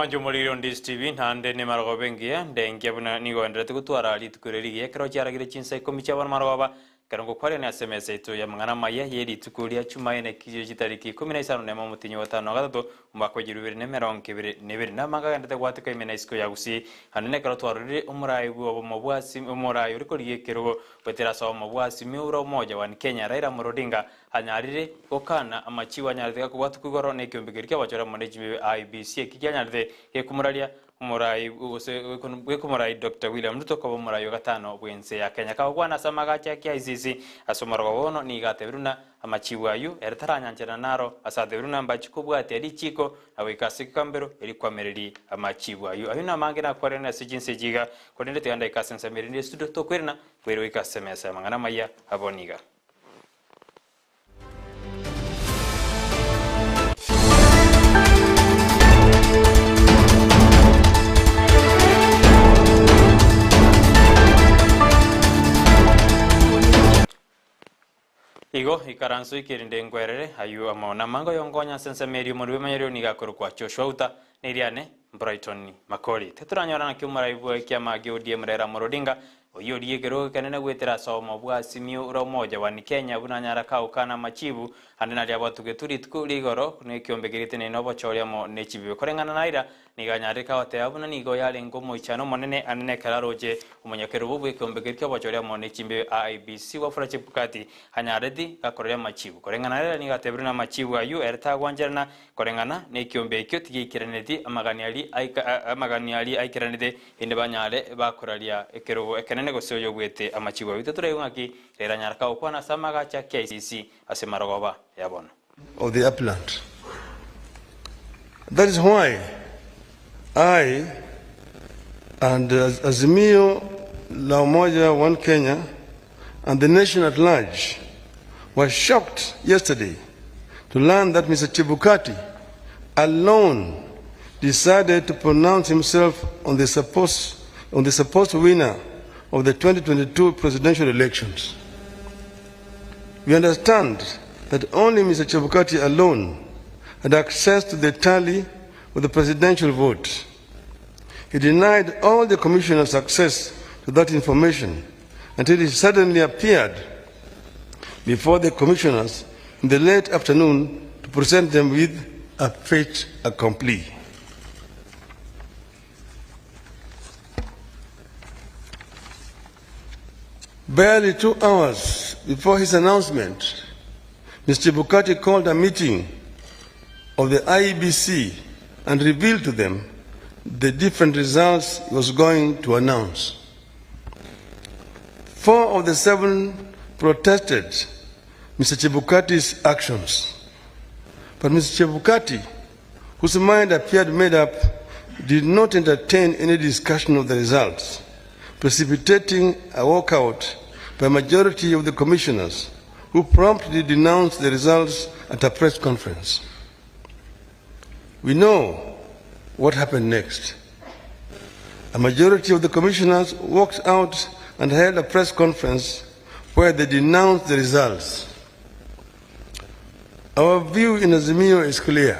Mwanjo muliro Ndizi TV nande ne marogo bengia ndenge buna nigo ndrete gutwara litukureriye kero cyaragire Chinsa Ikomi cyabana maroba karongo kware na SMS ito ya mangana maya yeri tukuria chumaine kiyo gitariki 15 nemo mutinyo watano gatatu umako girubiri nemero nkebiri nebiri namanga ndete gwatika imena isko yagusi hanene kero twarire umurayi bwo mubwasi umurayi uriko ligekero wetera sawa mubwasi miuro moja wa Kenya Raila Odinga hanyarire okana amachiwa nyarite ko batukugoro ne kyombegeri cyabachora management IBC kijanyarite yekumuralia umurai wekumurai Dr. William Ruto ko umurai gatano bwense ya Kenya ka gwana samaga cha KICC asomaro wono ni gatebruna amachiwa yu ertaranyanjana naro asadebruna mbachikubwa teri chiko awikasika kambero eri kwamereri amachiwa yu ayuna mangena kwarena sijinse jiga kodende tanda ikasensa merindi studio to kwerna kwero ikasemesa mangana maya aboniga Igo ikaransu ikirinde ngwerere ayu amona mango yongonya sensa meri murwe manyerio nigakoro kwa Joshua niriane Brighton Makoli teturanyora na kyumara ibu kya magi odie mrera Odinga oyo diegero kanene gwetera somo bwa simio uro moja wa Kenya bunanyara kaukana machibu andena lya batuge turi tukuligoro ne kyombegirite ne nobo choria mo ne chibibe korengana naira niganyare kawate abuna nigo yale ngomo ichano monene anene kararoje umunyakero bubwe kyombegirike bochoria mo ne chimbe IBC wa furache pukati hanyaredi gakorea machibu korengana naira nigatebruna machibu ayu erta gwanjerna korengana ne kyombe kyo tigikiranedi amaganiali aikiranede inde banyale bakoralia ekero ekenene gosoyo gwete amachibu ayu tureyungaki rera nyaraka okwana samaga cha KICC asemarogoba yabona of the upland. That is why I and Azimio La Umoja One Kenya and the nation at large were shocked yesterday to learn that Mr. Chebukati alone decided to pronounce himself on the supposed winner of the 2022 presidential elections. We understand that only Mr. Chebukati alone had access to the tally of the presidential vote. He denied all the commissioners access to that information until he suddenly appeared before the commissioners in the late afternoon to present them with a fait accompli. Barely 2 hours before his announcement, Mr. Chebukati called a meeting of the IEBC and revealed to them the different results he was going to announce. 4 of the 7 protested Mr. Chebukati's actions. But Mr. Chebukati, whose mind appeared made up, did not entertain any discussion of the results, precipitating a walkout by a majority of the commissioners, who promptly denounced the results at a press conference. We know what happened next. A majority of the commissioners walked out and held a press conference where they denounced the results. Our view in Azimio is clear.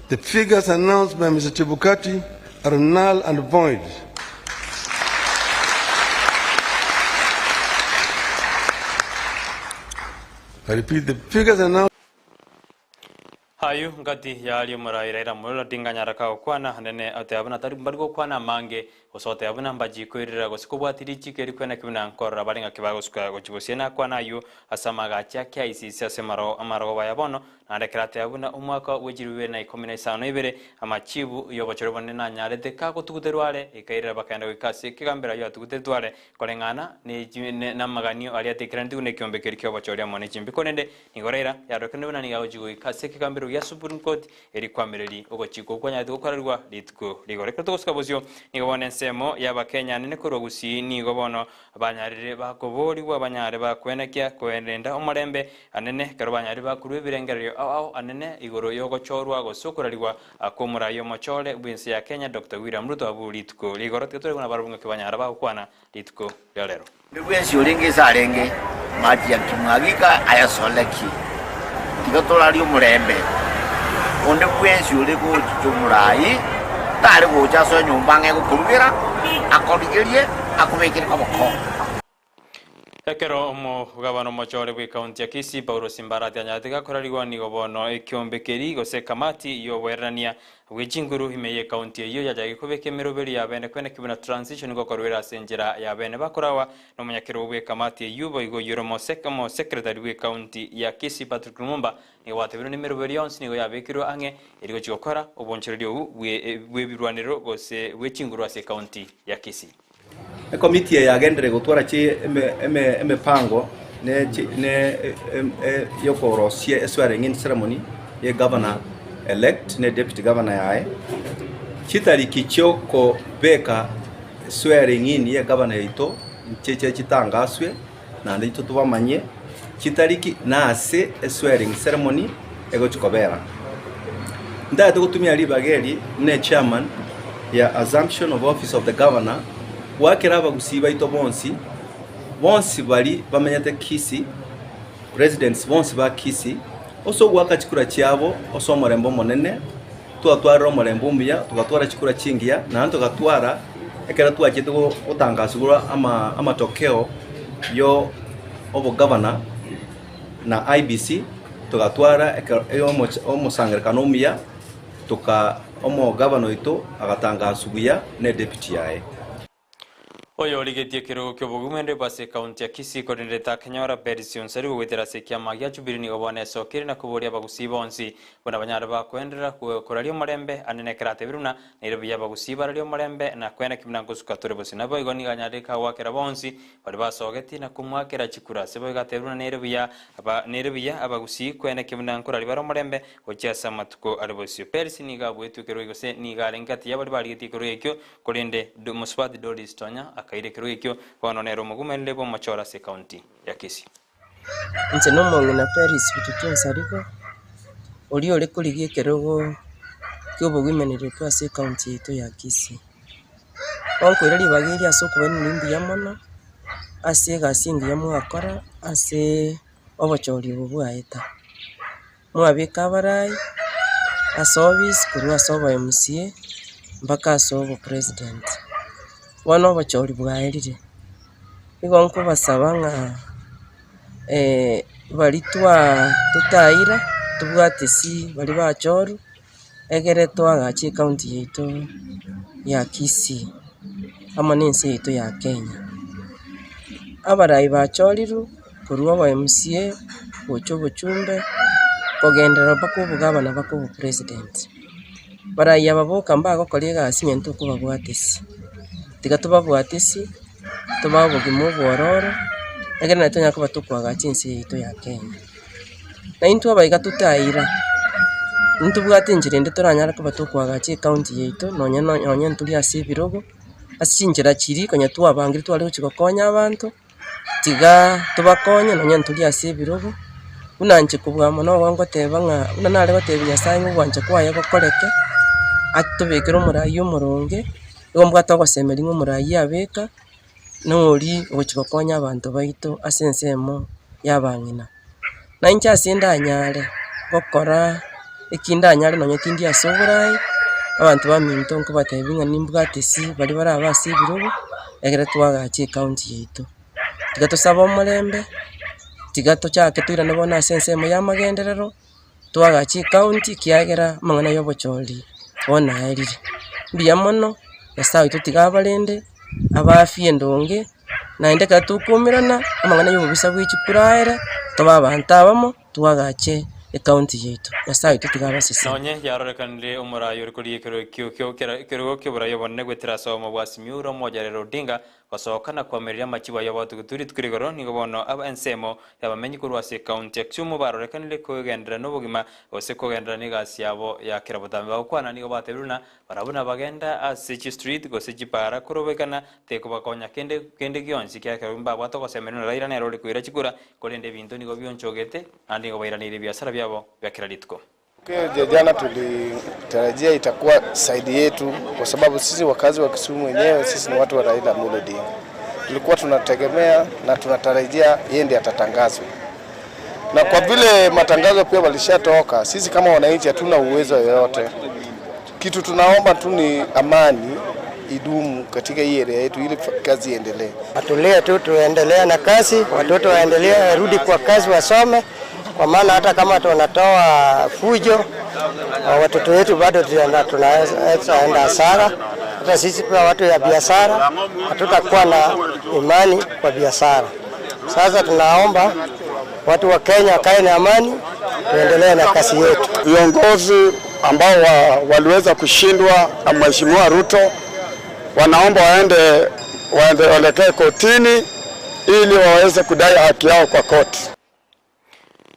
The figures announced by Mr. Chebukati are null and void. I repeat, the figures announced. Hayu ngati yali muraira mulo dinganya ka okwana hanene ate abuna tari mbargo kwana mange osote abuna mbaji kwirira gosikubwatiri chikeri kwena kibuna nkora balinga kibago suka gochibosiena kwana yu asamaga cha KICC asemaro amaro bayabono nandekrate abuna umwaka wejiruwe na 15 ibere amachibu yobochorobone na nyarete kako tuguterwale ikairira bakanda wikasi kigambira yo tuguterwale kolengana ne namaganio ali atekrandi une kyombekeri kyobochoria mone chimbikonende ingorera yarokende buna nigawo jigo ikasi kigambiro ya Supreme Court eri kwamereri ogochiko kwanya dukorerwa litko ligoreka toskabozio nigobone nsemo yaba Kenya nene korogusi nigobono abanyarire bakoboriwa abanyare bakwenekia kwendenda omurembe anene karubanyare bakurwe birengerero aho anene igoro yogochorwa gosokorarwa akomurayo mochole bwinsi ya Kenya Dr. William Ruto abulitko ligoreka tore kuna barabunga kibanyara bakwana litko yalero bwinsi uringisa arenge maji yakimwagika ayasoleki tigatolari umurembe onde kwensi ule ko jumurai tare ko jaso nyumbange ko kurwira akodigerie akubekire kaboko. Ekero mo gavana mochore bwe county ya Kisii Paulo Simbarati anyatika korariwa ni gobono ekyombekeri gose kamati yo werania wejinguru imeye county iyo yaje kubeke miroberi ya bene kwene kibuna transition go korwera senjera ya bene bakorawa no munyakiro bwe kamati iyo boigo yoromo sekamo secretary bwe county ya Kisii Patrick Lumumba ni watebiro ni miroberi yonsi ni yabekiro ange irigo chikokora obonchererio bwe birwaniro gose wejinguru ase county ya Kisii. Komiti ya agendere gutwara chi pango ne yoko rosie swearing in ceremony ye governor elect ne deputy governor yae chitari kichoko beka swearing in ye governor ito cheche chitangaswe na ndito tubamanye chitariki nase swearing ceremony ego chikobera ndato gutumia libageri ne chairman ya assumption of office of the governor wakera abagusiba ito bonsi bali bamenyate Kisii presidents bonsi ba Kisii oso gwaka chikura cyabo oso morembo monene twatwara morembo mbiya tugatwara chikura kingiya na tugatwara ekera twakite gutangazura amatokeo yo obo governor na IBC tugatwara omusangirikano mbiya tuka omo governor ito agatangazubya ne deputy yae. Oyo ligetie kirugo kyobugumende base county ya Kisii kodendeta Kenyora Berison sari wetera sekia magya chubirini gobone sokiri na kuboria bagusiba onsi bona banyara ba kwendera korario marembe anene krate biruna nirebiya bagusiba radio marembe na kwena kimna gusukatore bose nabo igoni ganyarika wakera bonsi bari basogeti na kumwakera chikura sebo gatebiruna nirebiya abagusi kwena kimna korari baro marembe ocyasa matuko aribosio persi ni gabwetu kirugo gose ni garengati yabari baligeti kirugo ekyo kolende muswadi Doris Tonya akaire kirugo ekyo wanonero mugumende bo machora se county ya Kisii. Nze nomongi na Paris bitutu nsariko oli kuligie kirugo kyobugwimenere kwa se county ito ya Kisii. Onko irali bagiri asoko bani nimbi yamono ase gasingi yamwakora ase obochori bubwaeta. Mwabika barai asobis kurwa sobo MCA mpaka sobo president. Wano bachori bwaerire igonko basabanga balitwa tutaira tubwatesi bali bachoru egere twagachi county yetu ya Kisii amanense yetu ya Kenya abarai bachoriru kurwa ba MCA bochumbe kogendera bakubu gabana bakubu president barai ababoka mbago kolega asinyento kuba bwatesi tigatuba bwatesi tubabo gimubwororo egere natonya kuba tukwaga chinse ito ya Kenya na into abayiga tutaira ntubwate njirende toranyara kuba tukwaga chi county yeito nonya ntuli asibirogo asinjira chiri konya twabangiri twali chikokonya abantu tiga tubakonya nonya ntuli asibirogo unanje kubwamo no wango tebanga unanale batebinya sanyu bwanje kwaye gokoreke atubekero murayi umuronge ngombwa togosemeri ng'umurayi abeka nori ogochikokonya abantu baito asensemo yabangina na incha asinda nyare gokora ekinda nyare no nyetindi asoburai abantu baminto nko batebinga nimbwatesi bali bara abasibirugo egere twagachi county yeito tigato sabo mulembe tigato chake tuira nabona asensemo yamagenderero twagachi county kiagera mangana yobocholi ona erire biyamono yasawe tutigabalende abafi endonge naende katukumirana amangana y'ububisa bw'ikikuraere toba abantu abamo twagache county yetu yasawe tutigabasisi nonye yarorekanire umurayo rikuriye kirugo kyoburayo bonne gwetera somo bwasimyuro mojarero Odinga basokana kwamerera makiba y'abatu guturi twirigoro nigobono aba ensemo yabamenyi kurwase county action barorekanire kogendera n'ubugima ose kogendera n'igasi yabo yakira butambe bakwana nigo bateruna barabona bagenda asichi street gose gipara kurobekana teko bakonya kende gyonsi kyakirumba batokosemerera raira nero likwira kigura kolende bintu nigo byonchogete andi ngo bairanire biasara byabo byakira litko. Jana tulitarajia itakuwa saidi yetu kwa sababu sisi wakazi wa Kisumu wenyewe sisi ni watu wa Raila Amolo Odinga. Tulikuwa tunategemea na tunatarajia yeye ndiye atatangazwe. na kwa vile matangazo pia walishatoka, sisi kama wananchi hatuna uwezo yoyote. Kitu tunaomba tu ni amani idumu katika hii area yetu ili kazi iendelee. Atulie tu tuendelee na kazi, watoto waendelee rudi kwa kazi wasome, kwa maana hata kama tunatoa fujo watoto wetu bado tunaweza enda hasara. Hata sisi pia watu ya biashara hatutakuwa na imani kwa biashara. Sasa tunaomba watu wa Kenya kae na amani, tuendelee na kazi yetu. Viongozi ambao waliweza kushindwa na Mheshimiwa Ruto wanaomba waelekee kotini ili waweze kudai haki yao kwa koti.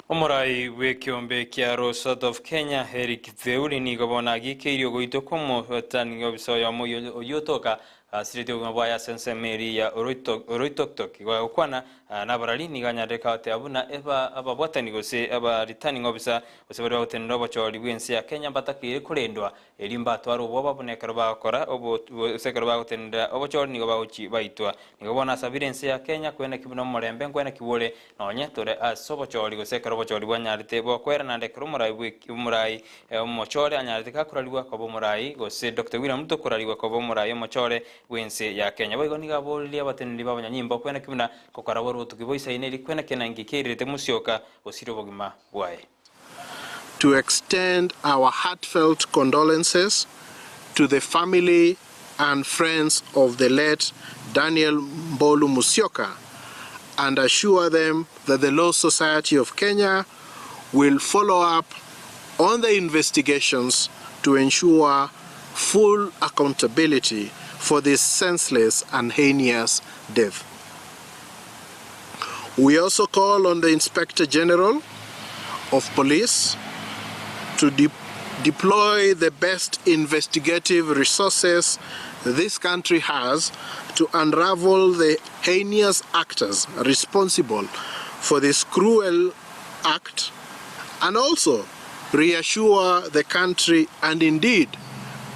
Omurai w'ekiombe kia Royal South of Kenya Eric Theuri ni gabona gikeirio goito komo tani obisoya moyo oyotoka sirite ugamba ya sense meri ya oroitoktok kwana nabarali ni ganyareka ate abuna eba ababwatani gose aba returning officer osebera otendo bachori bwense ya Kenya batakire kurendwa elimba twaro boba bunekero bakora obo sekero bagotenda obachori ni gobachi baitwa ni gabona sabirense ya Kenya kwena kibuno morembe kwena kibole nonye tore asobachori gosekero bachori bwanyarite bokwera nandekero murai omochore anyarite kakuraliwa kobo murai gose Dr. William Ruto kuraliwa kobo murai omochore wense ya Kenya boigo ni gabolia batenili babanyanyimba kwena kibuna kokara woro tukiboisa ineli kwena kenangi kirite musioka osiro bogima bwae. To extend our heartfelt condolences to the family and friends of the late Daniel Mbolu Musyoka and assure them that the Law Society of Kenya will follow up on the investigations to ensure full accountability for this senseless and heinous death. We also call on the Inspector General of Police to deploy the best investigative resources this country has to unravel the heinous actors responsible for this cruel act, and also reassure the country and indeed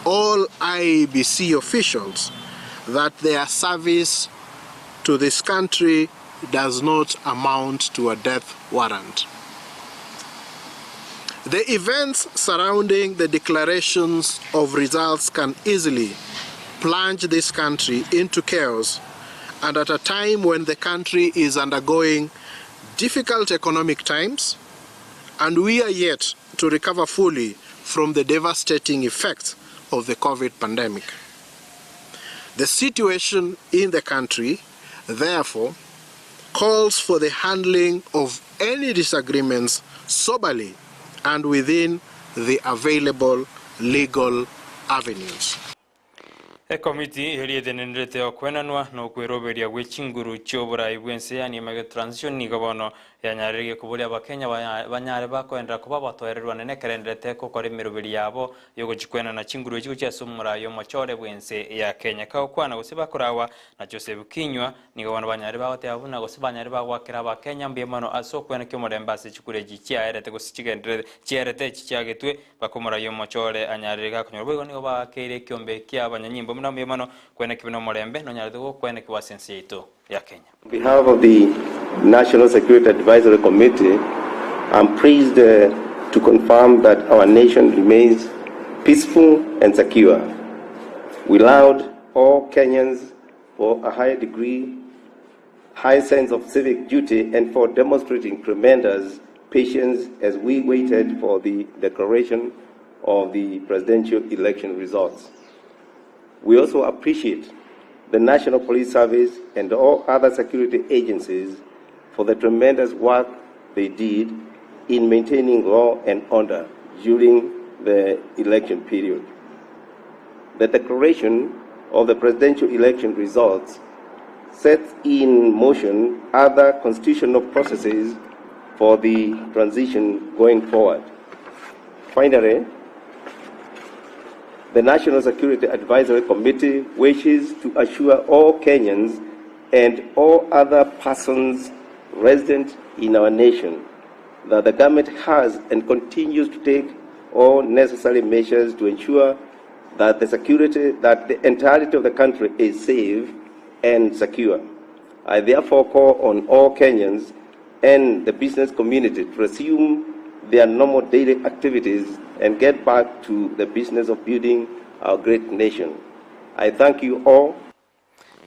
all IEBC officials that their service to this country does not amount to a death warrant. The events surrounding the declarations of results can easily plunge this country into chaos, and at a time when the country is undergoing difficult economic times and we are yet to recover fully from the devastating effects of the COVID pandemic. The situation in the country, therefore, calls for the handling of any disagreements soberly and within the available legal avenues. A committee heriede nendete okwenanwa no kweroberia gwechinguru chobura ibwense yani mega transition ni gobono yanyarege kubulia abakenya banyare bakwenda kuba batwererwa nene kerendete ko kore mirubiri yabo yogo chikwena na chinguru ekigo cyasumura yo machore bwense ya Kenya ka okwana gosiba kurawa na Joseph Kinywa ni gobono banyare bawote abuna gosiba banyare bagwakira abakenya mbiyemano asokwena kyo murembase chikure gikia erete gosichigendere chierete chiagetwe bakomura yo machore anyare ga kunyorbo ni goba keire kyombe kya abanyanyimbo muna mbiyemano kwena kibino murembe no nyare go kwena kiwasense ito ya Kenya. On behalf of the National Security Advisory Committee, I'm pleased to confirm that our nation remains peaceful and secure. We laud all Kenyans for a high sense of civic duty and for demonstrating tremendous patience as we waited for the declaration of the presidential election results. We also appreciate the National Police Service and all other security agencies for the tremendous work they did in maintaining law and order during the election period. The declaration of the presidential election results sets in motion other constitutional processes for the transition going forward. Finally, the National Security Advisory Committee wishes to assure all Kenyans and all other persons resident in our nation that the government has and continues to take all necessary measures to ensure that the entirety of the country is safe and secure. I therefore call on all Kenyans and the business community to resume their normal daily activities and get back to the business of building our great nation. I thank you all.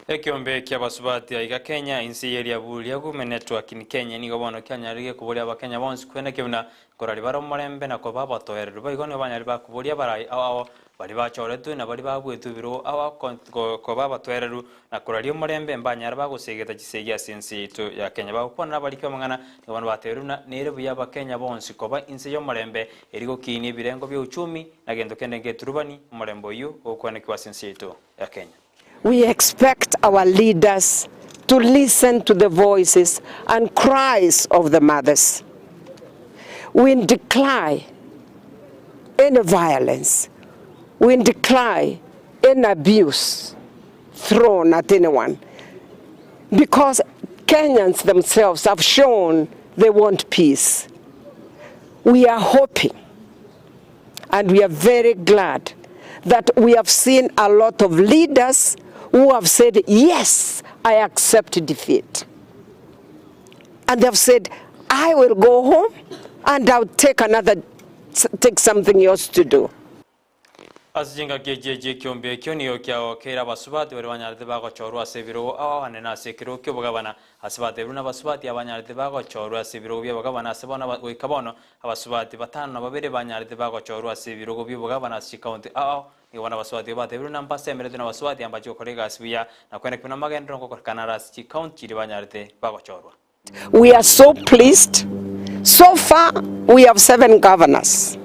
Ekiombe kia basubati aiga Kenya insi yeria bulia gume network in Kenya ni gobono Kenya rige kubulia ba Kenya bonse kwene kibuna korali bara mulembe na koba batoere bayigone banyari ba kubulia barai awo bali ba choretu na bali ba bwetu biro awa koba batoereru na korali mulembe mbanyari ba gusegeta gisegi asensi to ya Kenya ba kwana bali kamangana ni bana bateru na nerebu ya ba Kenya bonse koba insi yo mulembe erigo kini birengo bya uchumi na gendo kende geturubani mulembo yu okwane kwa asensi to ya Kenya. We expect our leaders to listen to the voices and cries of the mothers. We declare any violence. We declare any abuse thrown at anyone. Because Kenyans themselves have shown they want peace. We are hoping and we are very glad that we have seen a lot of leaders who have said, yes, I accept defeat. And they have said, I will go home and I'll take something else to do. Asijinga gejeje kiombe kioniyo kiao keira basubati wale banyarite bago chorwa sebiro awa nena sekiro kyo bagabana asibate runa basubati abanyarite bago chorwa sebiro bya bagabana sebona wikabono abasubati batano babere banyarite bago chorwa sebiro byo bagabana sikaunti awa ni wana basubati bate runa mpase mere tuna basubati ambacho kolega asibia na kwenda kuna magendo ko kanara sikaunti ri banyarite bago chorwa. We are so pleased. So far we have 7 governors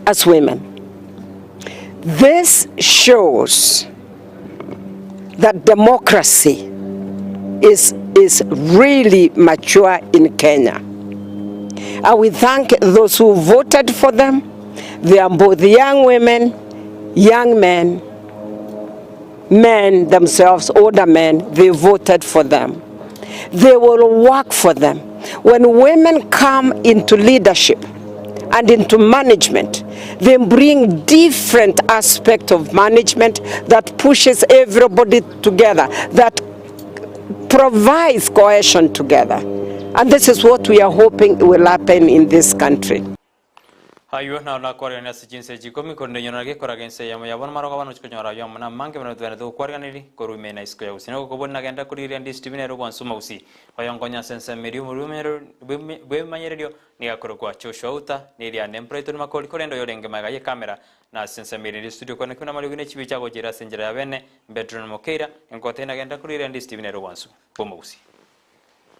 as women. This shows that democracy is really mature in Kenya. And we thank those who voted for them. They are both young women, young men, men themselves, older men, they voted for them. They will work for them. When women come into leadership and into management, they bring different aspect of management that pushes everybody together, that provides cohesion together. And this is what we are hoping will happen in this country. Hayo na kwa Ndizi Chinsa Ikomi konde nyonage kora gense yabona maroga bano chikonyora yamana mange bano twene to kwarganiri korume na isko yusino ko bonna genda kuri Ndizi TV nero bwansuma usi bayongonya sense meri murumero bwe manyeredio ni akoro kwa chosho uta ni ya nempreto makoli korendo yorenge magaye kamera na sense meri studio kone kuna mali gune chibi chago jira senjera ya bene bedroom mokeira enkote na genda kuri Ndizi TV nero bwansuma usi